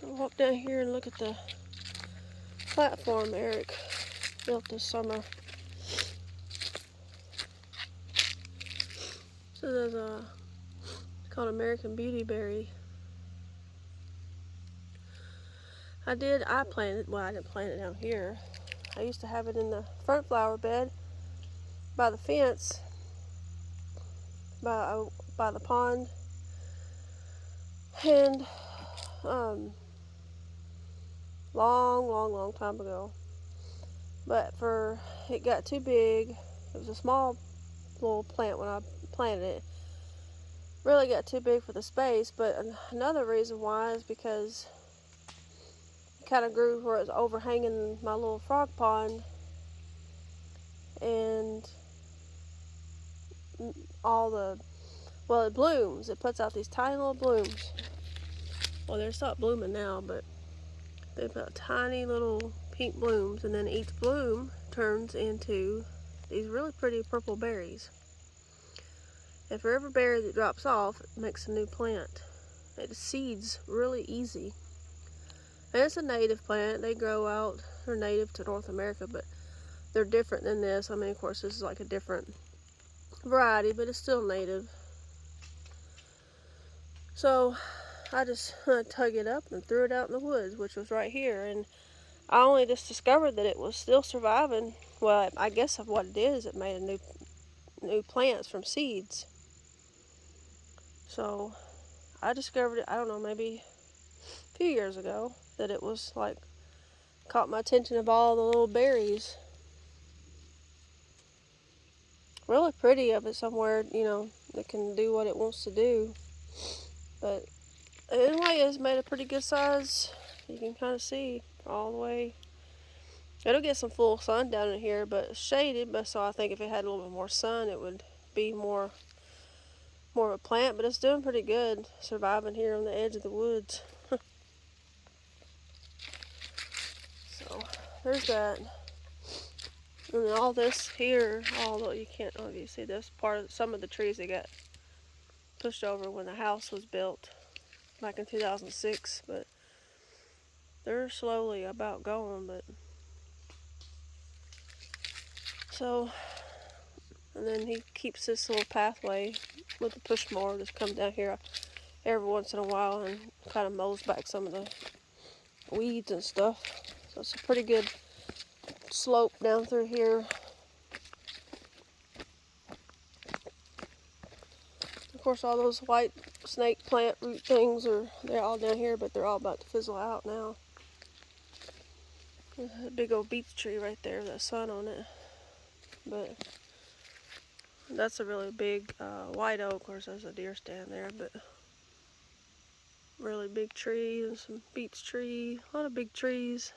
I'll walk down here and look at the platform Eric built this summer. So there's it's called American Beautyberry. I planted, well, I didn't plant it down here. I used to have it in the front flower bed by the fence, by the pond, and long time ago. But it got too big. It was a small little plant when I planted it. Really got too big for the space. But another reason why is because it kind of grew where it was overhanging my little frog pond, and it blooms. It puts out these tiny little blooms. Well, they're stopped blooming now, but they've got tiny little pink blooms, and then each bloom turns into these really pretty purple berries. And for every berry that drops off, it makes a new plant. It seeds really easy. And it's a native plant. They grow out, they're native to North America, but they're different than this. I mean, of course, this is like a different variety, but it's still native. So I just dug it up and threw it out in the woods, which was right here. And I only just discovered that it was still surviving. Well, I guess what it did is it made a new plants from seeds. So I discovered it, I don't know, maybe a few years ago, that it was like, caught my attention of all the little berries. Really pretty of it somewhere, that can do what it wants to do. But anyway, it's made a pretty good size. You can kind of see all the way. It'll get some full sun down in here, but it's shaded. But so I think if it had a little bit more sun, it would be more of a plant. But it's doing pretty good, surviving here on the edge of the woods. So there's that. And then all this here, although you can't obviously see this part of some of the trees that got pushed over when the house was built back in 2006, but they're slowly about going. But so, and then he keeps this little pathway with the push mower just come down here every once in a while and kind of mows back some of the weeds and stuff. So it's a pretty good slope down through here. Of course, all those white snake plant root things they're all down here, but they're all about to fizzle out now. There's a big old beech tree right there with that sun on it. But that's a really big white oak. Of course, there's a deer stand there, but really big tree and some beech tree, a lot of big trees.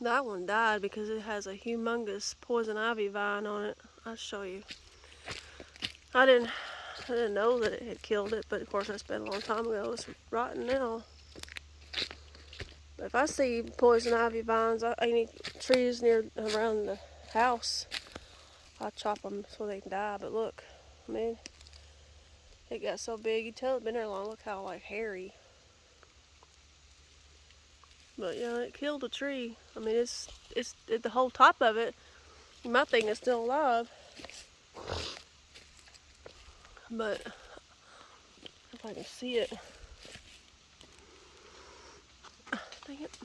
That one died because it has a humongous poison ivy vine on it. I'll show you. I didn't know that it had killed it, but of course that's been a long time ago. It's rotten now. But if I see poison ivy vines, any trees around the house, I chop them so they can die. But look, I mean, it got so big. You tell it's been there long. Look how hairy. But yeah, it killed a tree. I mean, it's the whole top of it. My thing is still alive. But if I can see it. Dang it.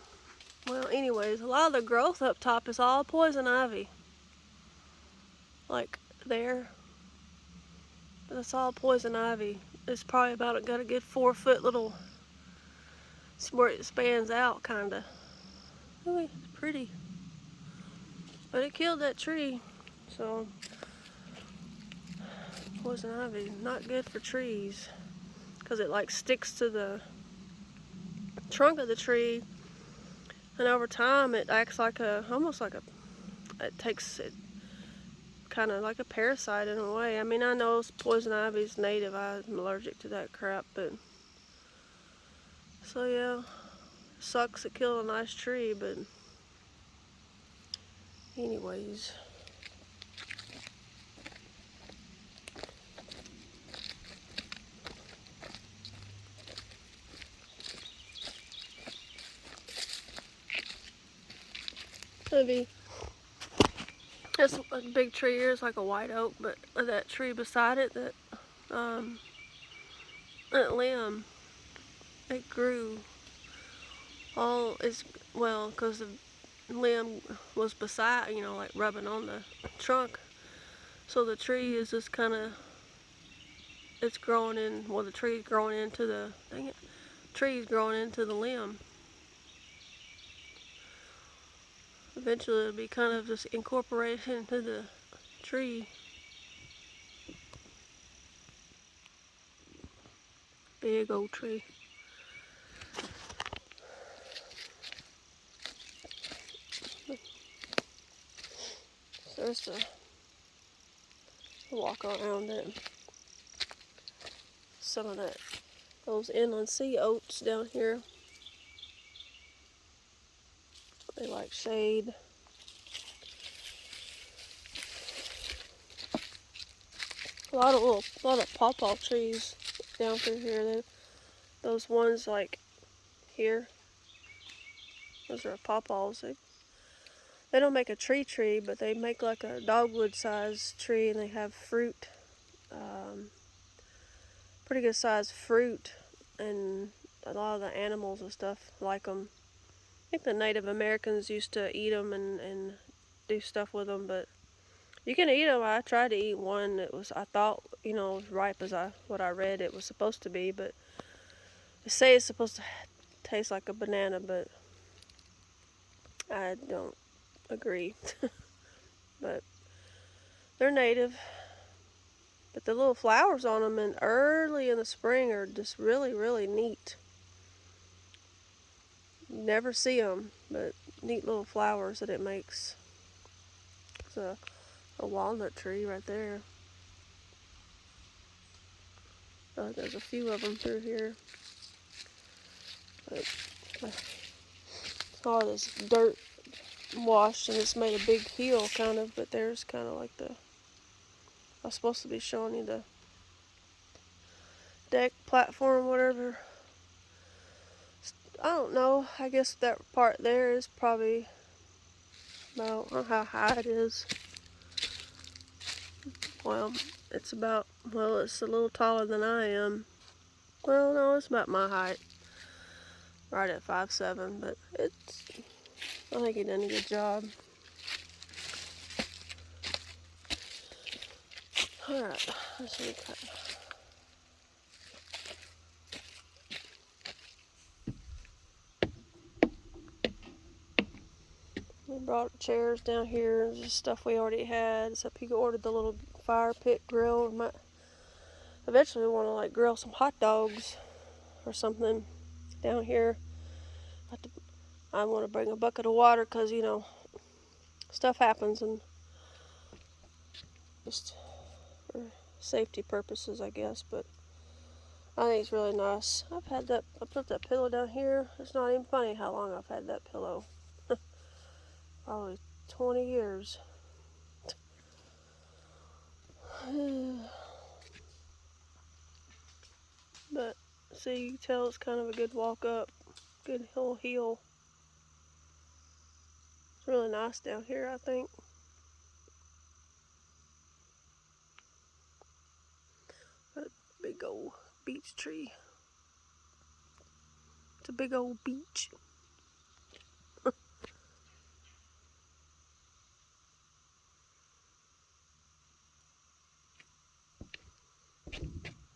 Well, anyways, a lot of the growth up top is all poison ivy. Like there. That's all poison ivy. It's probably got a good 4-foot little, where it spans out, kinda. Oh, it's pretty. But it killed that tree. So, poison ivy, not good for trees. Because it sticks to the trunk of the tree. And over time, it acts it kind of like a parasite in a way. I mean, I know poison ivy's native. I'm allergic to that crap, but so yeah, sucks it killed a nice tree, but anyways. Maybe it's a big tree here. It's like a white oak, but that tree beside it, that limb, it grew all is well because the limb was beside, like rubbing on the trunk. So the tree is just kind of, it's growing in. Well, the tree's growing into the tree's growing into the limb. Eventually, it'll be kind of just incorporated into the tree. Big old tree. So just to walk around it. Some of those inland sea oats down here. They like shade. A lot of pawpaw trees down through here. Those ones like here, those are pawpaws. They don't make a tree, but they make like a dogwood size tree, and they have fruit, pretty good sized fruit, and a lot of the animals and stuff like them. I think the Native Americans used to eat them and do stuff with them, but you can eat them. I tried to eat one that was, I thought, as ripe as what I read it was supposed to be, but they say it's supposed to taste like a banana, but I don't agree. But they're native. But the little flowers on them early in the spring are just really, really neat. You never see them, but neat little flowers that it makes. It's a walnut tree right there. There's a few of them through here. But all this dirt washed and it's made a big hill kind of, but there's kind of like I was supposed to be showing you the deck platform, whatever. I don't know. I guess that part there is probably about, I don't know how high it is. Well, it's a little taller than I am. Well, no, it's about my height. Right at 5'7", but I think he done a good job. Alright, let's see. We brought chairs down here, just stuff we already had, except he ordered the little fire pit grill. Eventually we want to like grill some hot dogs or something down here. I want to bring a bucket of water because, stuff happens, and just for safety purposes, I guess, but I think it's really nice. I put that pillow down here. It's not even funny how long I've had that pillow. Probably 20 years. But see, you can tell it's kind of a good walk up, good little hill. It's really nice down here, I think. A big old beech tree. It's a big old beech.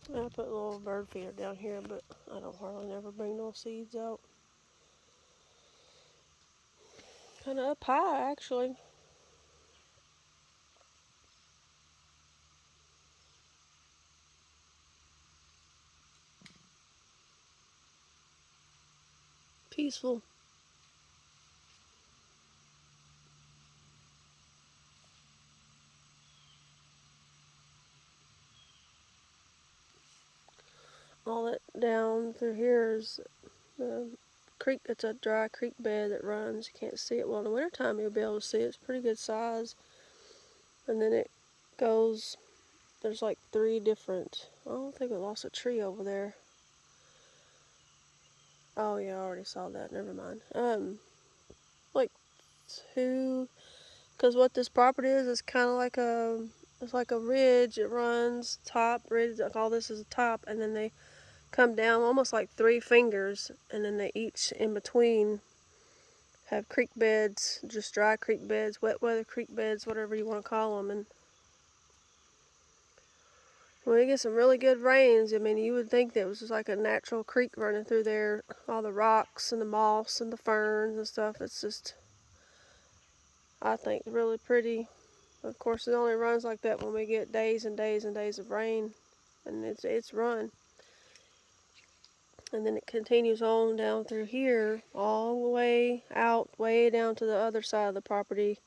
I put a little bird feeder down here, but I don't hardly never bring no seeds out. Kind of up high, actually. Peaceful. All that down through here is the creek. It's a dry creek bed that runs. You can't see it well in the wintertime. You'll be able to see it. It's pretty good size. And then it goes. There's like 3 different. I don't think we lost a tree over there. Oh yeah, I already saw that. Never mind. Like two, because what this property is kind of like it's like a ridge. It runs top ridge, like all this is a top, and then they come down almost like three fingers, and then they each in between have creek beds, just dry creek beds, wet weather creek beds, whatever you want to call them. And when you get some really good rains, I mean, you would think that it was just like a natural creek running through there. All the rocks and the moss and the ferns and stuff. It's just, I think, really pretty. Of course, it only runs like that when we get days and days and days of rain, and it's run. And then it continues on down through here, all the way out, way down to the other side of the property,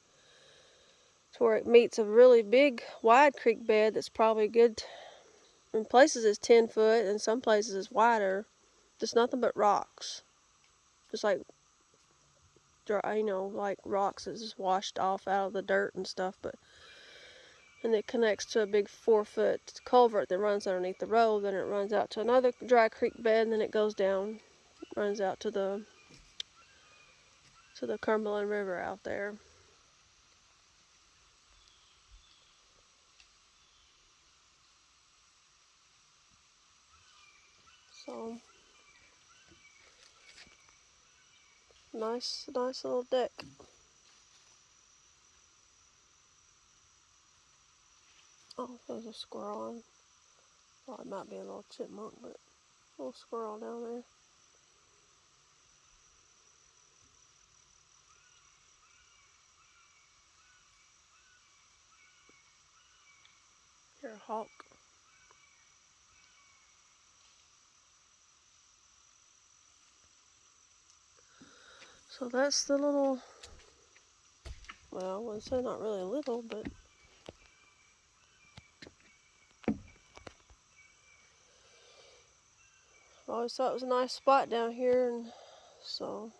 to where it meets a really big, wide creek bed that's probably good. In places it's 10 foot, and some places it's wider. Just nothing but rocks. Just like, like rocks that's just washed off out of the dirt and stuff. And it connects to a big 4-foot culvert that runs underneath the road. Then it runs out to another dry creek bed, and then it goes down, runs out to the Cumberland River out there. So nice little deck. Oh, there's a squirrel on. Well, it might be a little chipmunk, but a little squirrel down there. You're a hawk. So that's the little, well, I wouldn't say not really little, but I always thought it was a nice spot down here, and so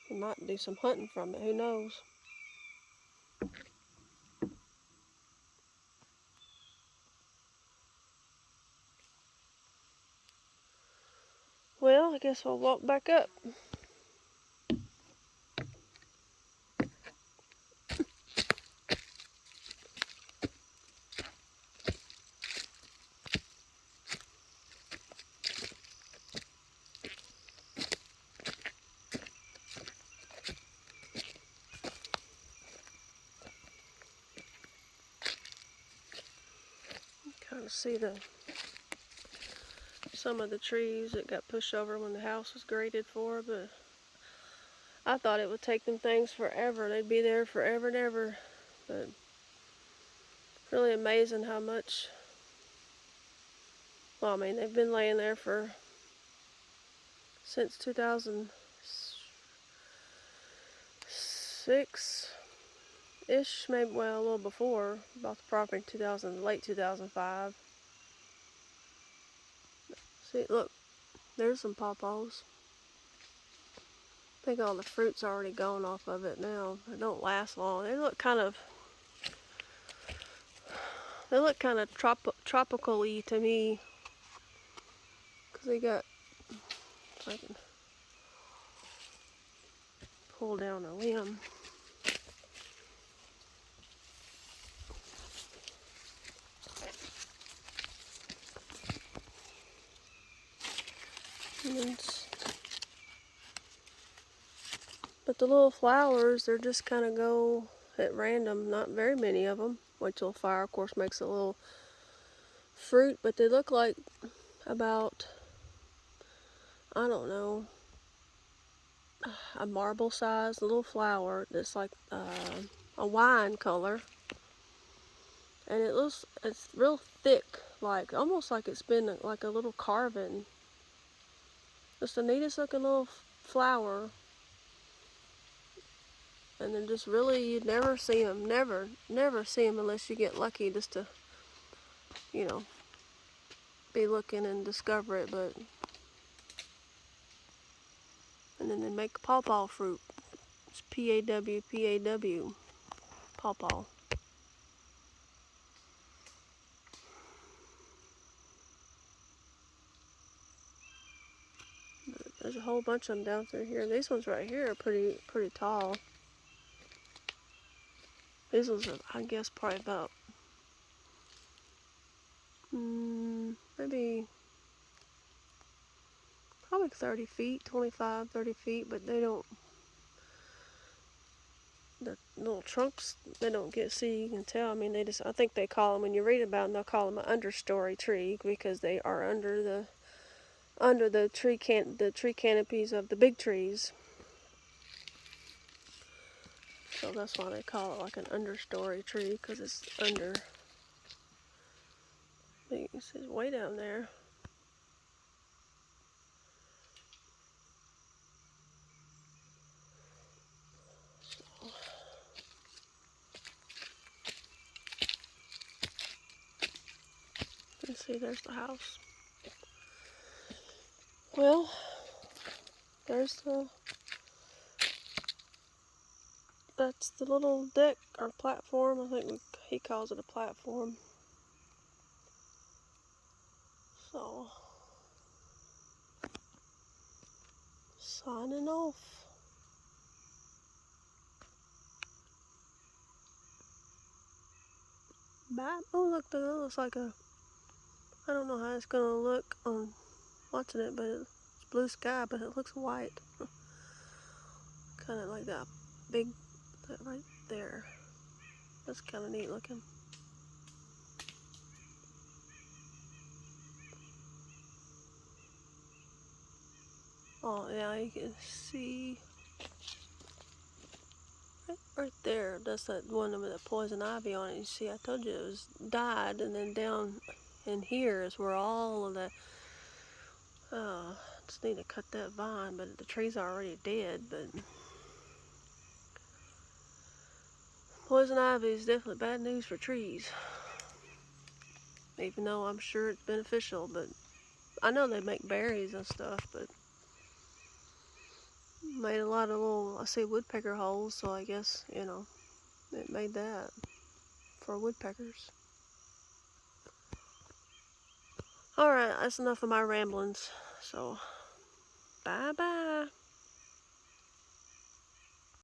we might do some hunting from it, who knows. Well, I guess we'll walk back up. Kind of see some of the trees that got pushed over when the house was graded for, but I thought it would take them things forever. They'd be there forever and ever, but really amazing how much. Well, I mean, they've been laying there since 2006-ish, maybe, well, a little before. Bought the property in late 2005. See, look, there's some pawpaws. I think all the fruit's already gone off of it now. They don't last long. They look kind of tropical-y to me. Because they got, if I can pull down a limb. But the little flowers, they're just kind of go at random. Not very many of them. Wait till fire, of course, makes a little fruit. But they look like about, I don't know, a marble-sized little flower that's like a wine color. And it's real thick, like almost like it's been like a little carving. Just the neatest looking little flower. And then just really, you'd never see them, never see them unless you get lucky just to, be looking and discover it. But, and then they make pawpaw fruit. It's P-A-W, pawpaw. There's a whole bunch of them down through here. These ones right here are pretty tall. These ones are, I guess, probably about maybe probably 30 feet, 25, 30 feet, but they don't, the little trunks, they don't get, see, you can tell. I mean, they just, I think they call them, when you read about them, they'll call them an understory tree because they are under the tree canopies of the big trees. So that's why they call it like an understory tree, because it's under. You can see it's way down there. You can see there's the house. Well, there's that's the little deck or platform. I think he calls it a platform. So, signing off. Bye. Oh, look, that looks like a, I don't know how it's gonna look on watching it, but it's blue sky, but it looks white. Kind of like that big, that right there. That's kind of neat looking. Oh, yeah, you can see right there. That's that one with the poison ivy on it. You see, I told you it was died, and then down in here is where all of that. Just need to cut that vine, but the trees are already dead. But poison ivy is definitely bad news for trees. Even though I'm sure it's beneficial, but I know they make berries and stuff, but made a lot of little, I see woodpecker holes, so I guess, it made that for woodpeckers. Alright, that's enough of my ramblings, so bye bye.